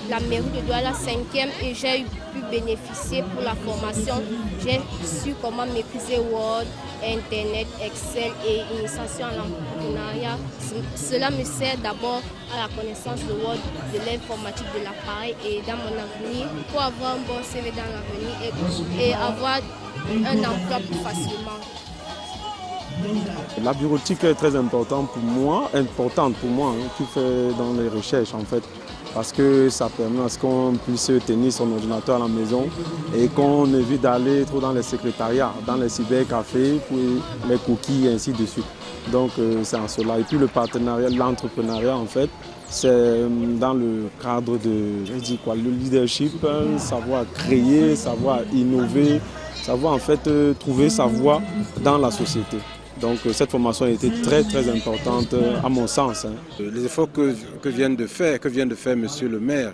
la mairie de Douala 5e et j'ai pu bénéficier pour la formation. J'ai su comment maîtriser Word, Internet, Excel et initiation à l'entrepreneuriat. Cela me sert d'abord à la connaissance de Word, de l'informatique, de l'appareil et dans mon avenir pour avoir un bon CV dans l'avenir et avoir un emploi plus facilement. La bureautique est très importante pour moi, qui fait dans les recherches en fait, parce que ça permet à ce qu'on puisse tenir son ordinateur à la maison et qu'on évite d'aller trop dans les secrétariats, dans les cybercafés, pour les cookies et ainsi de suite. Donc c'est en cela. Et puis le partenariat, l'entrepreneuriat en fait, c'est dans le cadre de, le leadership, savoir créer, savoir innover, savoir en fait trouver sa voie dans la société. Donc cette formation a été très très importante à mon sens. Les efforts que vient de faire Monsieur le maire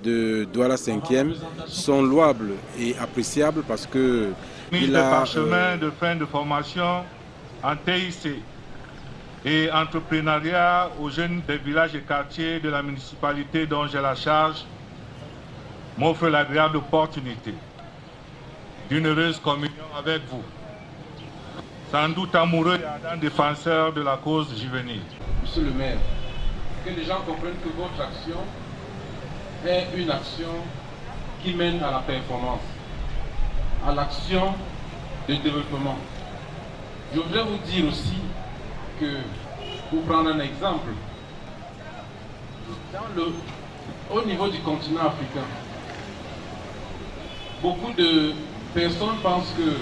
de Douala 5e sont louables et appréciables parce que il a parchemin de fin de formation en TIC et entrepreneuriat aux jeunes des villages et quartiers de la municipalité dont j'ai la charge m'offre l'agréable opportunité d'une heureuse communion avec vous. Sans doute amoureux et ardent défenseur de la cause juvénile. Monsieur le maire, que les gens comprennent que votre action est une action qui mène à la performance, à l'action de développement. Je voudrais vous dire aussi que, pour prendre un exemple, au niveau du continent africain, beaucoup de personnes pensent que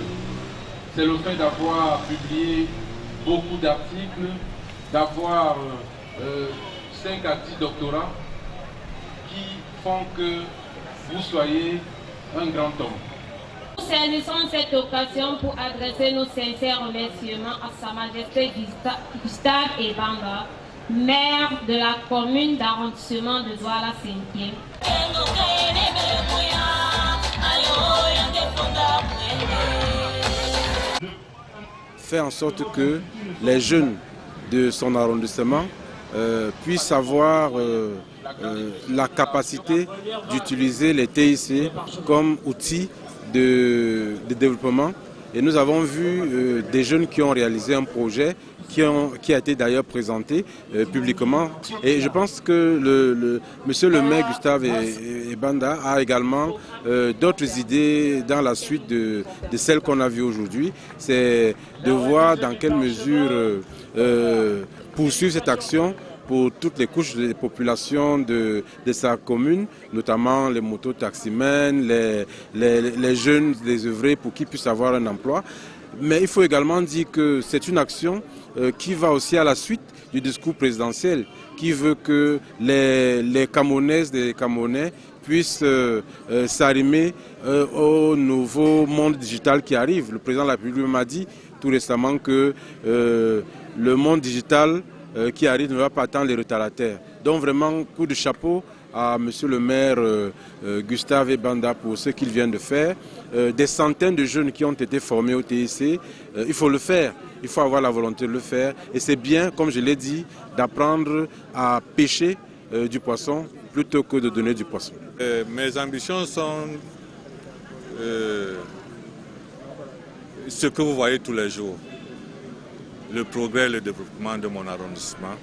c'est le fait d'avoir publié beaucoup d'articles, d'avoir 5 à 10 doctorats qui font que vous soyez un grand homme. Nous saisissons cette occasion pour adresser nos sincères remerciements à Sa Majesté Gustave Ebanda, maire de la commune d'arrondissement de Douala 5e. Faire en sorte que les jeunes de son arrondissement puissent avoir la capacité d'utiliser les TIC comme outil de développement. Et nous avons vu des jeunes qui ont réalisé un projet qui a été d'ailleurs présenté publiquement. Et je pense que monsieur le maire Gustave Ebanda a également d'autres idées dans la suite de celles qu'on a vues aujourd'hui. C'est de voir dans quelle mesure poursuivre cette action pour toutes les couches de population de sa commune, notamment les mototaximens, les jeunes désœuvrés pour qu'ils puissent avoir un emploi. Mais il faut également dire que c'est une action qui va aussi à la suite du discours présidentiel, qui veut que les Camerounaises et les Camerounais puissent s'arrimer au nouveau monde digital qui arrive. Le président de la République m'a dit tout récemment que le monde digital qui arrive ne va pas attendre les retardataires. Donc vraiment, coup de chapeau à monsieur le maire Gustave Ebanda pour ce qu'il vient de faire. Des centaines de jeunes qui ont été formés au TIC, il faut le faire, il faut avoir la volonté de le faire. Et c'est bien, comme je l'ai dit, d'apprendre à pêcher du poisson plutôt que de donner du poisson. Mes ambitions sont ce que vous voyez tous les jours. Le progrès et le développement de mon arrondissement,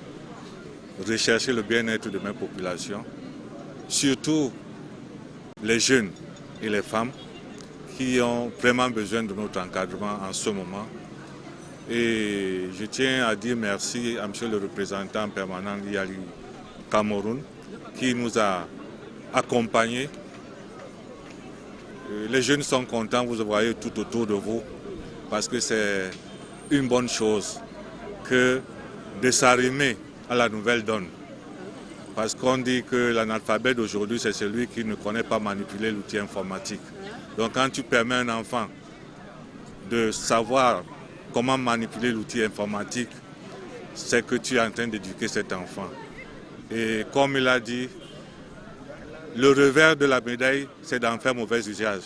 rechercher le bien-être de mes populations, surtout les jeunes et les femmes qui ont vraiment besoin de notre encadrement en ce moment. Et je tiens à dire merci à monsieur le représentant permanent d'IALI Cameroun qui nous a accompagnés. Les jeunes sont contents, vous voyez tout autour de vous, parce que c'est une bonne chose que de s'arrimer à la nouvelle donne. Parce qu'on dit que l'analphabète d'aujourd'hui, c'est celui qui ne connaît pas manipuler l'outil informatique. Donc quand tu permets à un enfant de savoir comment manipuler l'outil informatique, c'est que tu es en train d'éduquer cet enfant. Et comme il a dit, le revers de la médaille, c'est d'en faire mauvais usage.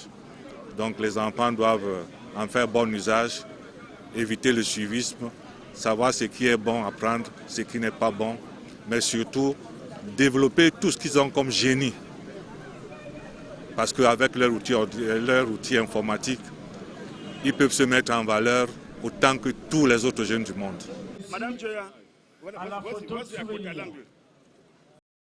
Donc les enfants doivent en faire bon usage, éviter le suivisme, savoir ce qui est bon, apprendre ce qui n'est pas bon, mais surtout développer tout ce qu'ils ont comme génie parce qu'avec leur outil informatique, ils peuvent se mettre en valeur autant que tous les autres jeunes du monde. Madame Joya, voilà, voici à côté à l'angle.